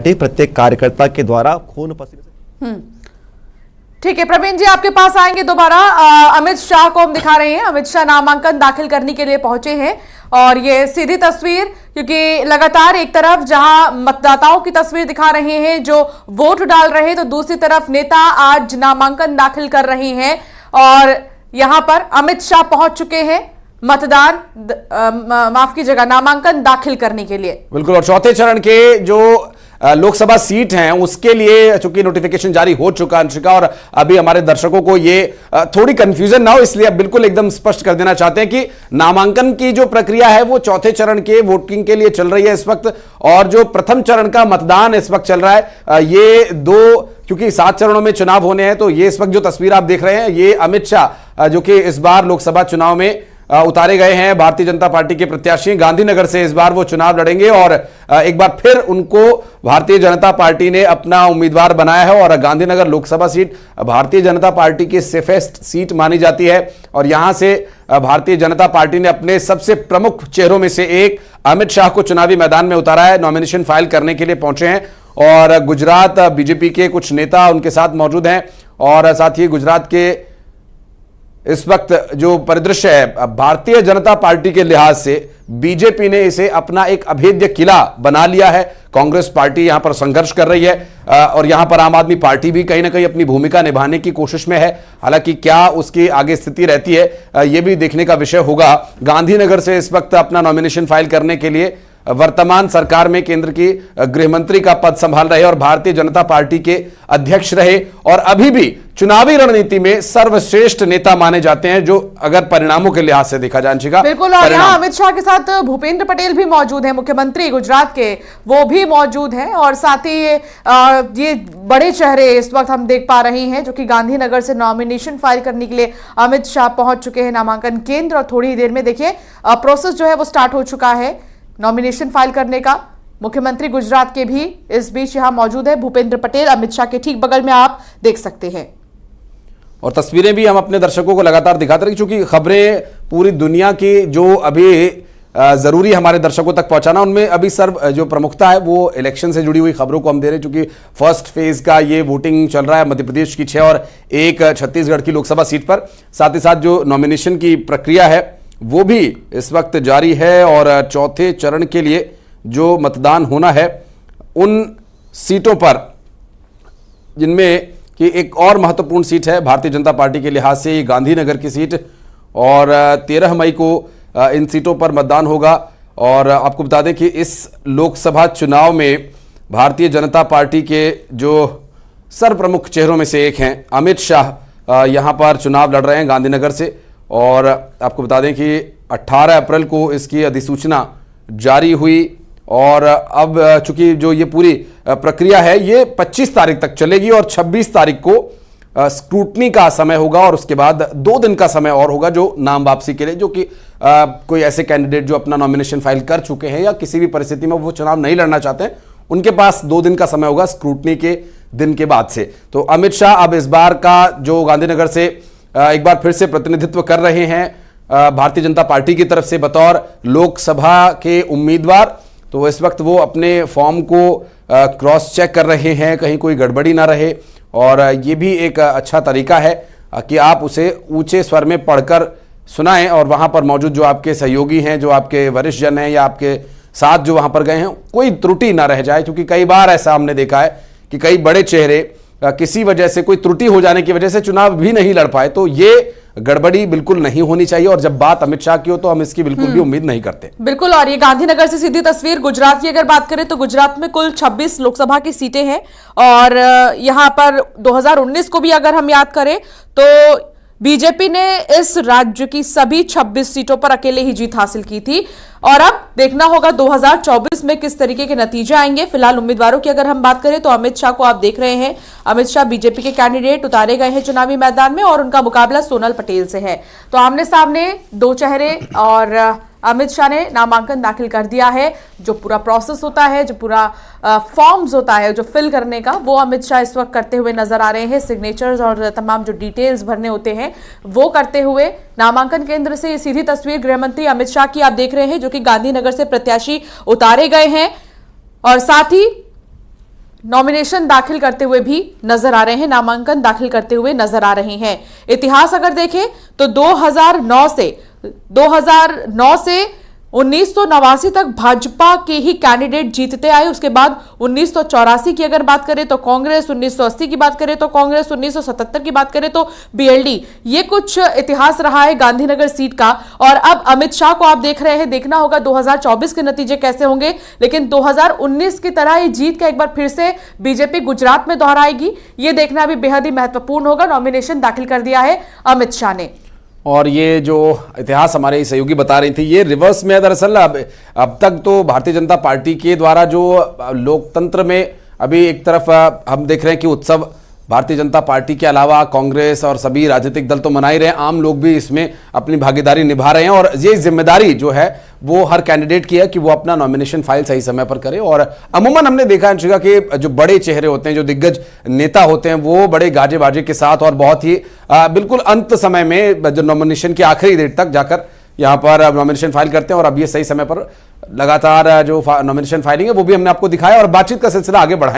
प्रत्येक कार्यकर्ता के द्वारा खून पसीने से। ठीक है प्रवीण जी, आपके पास आएंगे दोबारा। अमित शाह को हम दिखा रहे हैं, अमित शाह नामांकन दाखिल करने के लिए पहुंचे हैं और ये सीधी तस्वीर, क्योंकि लगातार एक तरफ जहां मतदाताओं की तस्वीर दिखा रहे हैं जो वोट डाल रहे हैं, तो दूसरी तरफ नेता आज नामांकन दाखिल कर रहे हैं और यहां पर अमित शाह पहुंच चुके हैं माफ कीजिएगा, नामांकन दाखिल करने के लिए। बिल्कुल, और चौथे चरण के जो लोकसभा सीट हैं उसके लिए चूंकि नोटिफिकेशन जारी हो चुका है अंशिका, और अभी हमारे दर्शकों को ये थोड़ी कंफ्यूजन ना हो इसलिए अब बिल्कुल एकदम स्पष्ट कर देना चाहते हैं कि नामांकन की जो प्रक्रिया है वो चौथे चरण के वोटिंग के लिए चल रही है इस वक्त, और जो प्रथम चरण का मतदान इस वक्त चल रहा है ये क्योंकि 7 चरणों में चुनाव होने हैं, तो ये इस वक्त जो तस्वीर आप देख रहे हैं ये अमित शाह जो कि इस बार लोकसभा चुनाव में उतारे गए हैं, भारतीय जनता पार्टी के प्रत्याशी गांधीनगर से इस बार वो चुनाव लड़ेंगे और एक बार फिर उनको भारतीय जनता पार्टी ने अपना उम्मीदवार बनाया है। और गांधीनगर लोकसभा सीट भारतीय जनता पार्टी की सेफेस्ट सीट मानी जाती है और यहां से भारतीय जनता पार्टी ने अपने सबसे प्रमुख चेहरों में से एक अमित शाह को चुनावी मैदान में उतारा है। नॉमिनेशन फाइल करने के लिए पहुंचे हैं और गुजरात बीजेपी के कुछ नेता उनके साथ मौजूद हैं और साथ ही गुजरात के इस वक्त जो परिदृश्य है भारतीय जनता पार्टी के लिहाज से बीजेपी ने इसे अपना एक अभेद्य किला बना लिया है। कांग्रेस पार्टी यहां पर संघर्ष कर रही है और यहां पर आम आदमी पार्टी भी कहीं ना कहीं अपनी भूमिका निभाने की कोशिश में है। हालांकि क्या उसकी आगे स्थिति रहती है यह भी देखने का विषय होगा। गांधीनगर से इस वक्त अपना नॉमिनेशन फाइल करने के लिए वर्तमान सरकार में केंद्र की गृह मंत्री का पद संभाल रहे और भारतीय जनता पार्टी के अध्यक्ष रहे और अभी भी चुनावी रणनीति में सर्वश्रेष्ठ नेता माने जाते हैं जो अगर परिणामों के लिहाज से देखा जाए। बिल्कुल, और यहाँ अमित शाह के साथ भूपेंद्र पटेल भी मौजूद हैं, मुख्यमंत्री गुजरात के, वो भी मौजूद हैं और साथ ही ये बड़े चेहरे इस वक्त हम देख पा रहे हैं जो कि गांधीनगर से नॉमिनेशन फाइल करने के लिए अमित शाह पहुंच चुके हैं नामांकन केंद्र और थोड़ी ही देर में देखिए प्रोसेस जो है वो स्टार्ट हो चुका है नॉमिनेशन फाइल करने का। मुख्यमंत्री गुजरात के भी इस बीच यहां मौजूद है, भूपेंद्र पटेल अमित शाह के ठीक बगल में आप देख सकते हैं और तस्वीरें भी हम अपने दर्शकों को लगातार दिखाते रहे क्योंकि खबरें पूरी दुनिया की जो अभी जरूरी हमारे दर्शकों तक पहुंचाना उनमें अभी सर्व जो प्रमुखता है वो इलेक्शन से जुड़ी हुई खबरों को हम दे रहे हैं क्योंकि फर्स्ट फेज का ये वोटिंग चल रहा है मध्य प्रदेश की 6 और 1 छत्तीसगढ़ की लोकसभा सीट पर। साथ ही साथ जो नॉमिनेशन की प्रक्रिया है वो भी इस वक्त जारी है और चौथे चरण के लिए जो मतदान होना है उन सीटों पर जिनमें कि एक और महत्वपूर्ण सीट है भारतीय जनता पार्टी के लिहाज से गांधीनगर की सीट और 13 मई को इन सीटों पर मतदान होगा। और आपको बता दें कि इस लोकसभा चुनाव में भारतीय जनता पार्टी के जो सर्वप्रमुख चेहरों में से एक हैं अमित शाह यहां पर चुनाव लड़ रहे हैं गांधीनगर से और आपको बता दें कि 18 अप्रैल को इसकी अधिसूचना जारी हुई और अब चूंकि जो ये पूरी प्रक्रिया है ये 25 तारीख तक चलेगी और 26 तारीख को स्क्रूटनी का समय होगा और उसके बाद 2 दिन का समय और होगा जो नाम वापसी के लिए, जो कि कोई ऐसे कैंडिडेट जो अपना नॉमिनेशन फाइल कर चुके हैं या किसी भी परिस्थिति में वो चुनाव नहीं लड़ना चाहते हैं उनके पास 2 दिन का समय होगा स्क्रूटनी के दिन के बाद से। तो अमित शाह अब इस बार का जो गांधीनगर से एक बार फिर से प्रतिनिधित्व कर रहे हैं भारतीय जनता पार्टी की तरफ से बतौर लोकसभा के उम्मीदवार। तो इस वक्त वो अपने फॉर्म को क्रॉस चेक कर रहे हैं कहीं कोई गड़बड़ी ना रहे और ये भी एक अच्छा तरीका है कि आप उसे ऊंचे स्वर में पढ़कर सुनाएं और वहां पर मौजूद जो आपके सहयोगी हैं जो आपके वरिष्ठ जन हैं या आपके साथ जो वहां पर गए हैं कोई त्रुटि ना रह जाए, क्योंकि कई बार ऐसा हमने देखा है कि कई बड़े चेहरे किसी वजह से कोई त्रुटि हो जाने की वजह से चुनाव भी नहीं लड़ पाए। तो ये गड़बड़ी बिल्कुल नहीं होनी चाहिए और जब बात अमित शाह की हो तो हम इसकी बिल्कुल भी उम्मीद नहीं करते। बिल्कुल, और ये गांधीनगर से सीधी तस्वीर गुजरात की अगर बात करें तो गुजरात में कुल 26 लोकसभा की सीटें हैं और यहां पर 2019 को भी अगर हम याद करें तो बीजेपी ने इस राज्य की सभी 26 सीटों पर अकेले ही जीत हासिल की थी और अब देखना होगा 2024 में किस तरीके के नतीजे आएंगे। फिलहाल उम्मीदवारों की अगर हम बात करें तो अमित शाह को आप देख रहे हैं, अमित शाह बीजेपी के कैंडिडेट उतारे गए हैं चुनावी मैदान में और उनका मुकाबला सोनल पटेल से है। तो आमने सामने 2 चेहरे और अमित शाह ने नामांकन दाखिल कर दिया है। जो पूरा प्रोसेस होता है, जो पूरा फॉर्म्स होता है जो फिल करने का, वो अमित शाह इस वक्त करते हुए नजर आ रहे हैं। सिग्नेचर्स और तमाम जो डिटेल्स भरने होते हैं वो करते हुए नामांकन केंद्र से ये सीधी तस्वीर गृह मंत्री अमित शाह की आप देख रहे हैं जो कि गांधीनगर से प्रत्याशी उतारे गए हैं और साथ ही नॉमिनेशन दाखिल करते हुए भी नजर आ रहे हैं, नामांकन दाखिल करते हुए नजर आ रहे हैं। इतिहास अगर देखें तो 2009 से 1989 तक भाजपा के ही कैंडिडेट जीतते आए। उसके बाद 1984 की अगर बात करें तो कांग्रेस, 1980 की बात करें तो कांग्रेस, 1977 की बात करें तो बीएलडी। ये कुछ इतिहास रहा है गांधीनगर सीट का। और अब अमित शाह को आप देख रहे हैं, देखना होगा 2024 के नतीजे कैसे होंगे। लेकिन 2019 की तरह ही जीत का एक बार फिर से बीजेपी गुजरात में दोहराएगी, ये देखना भी बेहद ही महत्वपूर्ण होगा। नॉमिनेशन दाखिल कर दिया है अमित शाह ने। और ये जो इतिहास हमारे सहयोगी बता रही थी, ये रिवर्स में है दरअसल। अब तक तो भारतीय जनता पार्टी के द्वारा जो लोकतंत्र में अभी एक तरफ हम देख रहे हैं कि उत्सव भारतीय जनता पार्टी के अलावा कांग्रेस और सभी राजनीतिक दल तो मना ही रहे हैं, आम लोग भी इसमें अपनी भागीदारी निभा रहे हैं। और ये जिम्मेदारी जो है वो हर कैंडिडेट की है कि वो अपना नॉमिनेशन फाइल सही समय पर करे। और अमूमन हमने देखा है अंशिका कि जो बड़े चेहरे होते हैं, जो दिग्गज नेता होते हैं, वो बड़े गाजे बाजे के साथ और बहुत ही बिल्कुल अंत समय में जो नॉमिनेशन की आखिरी डेट तक जाकर यहाँ पर नॉमिनेशन फाइल करते हैं। और अब ये सही समय पर लगातार जो नॉमिनेशन फाइलिंग है वो भी हमने आपको दिखाया और बातचीत का सिलसिला आगे बढ़ाया।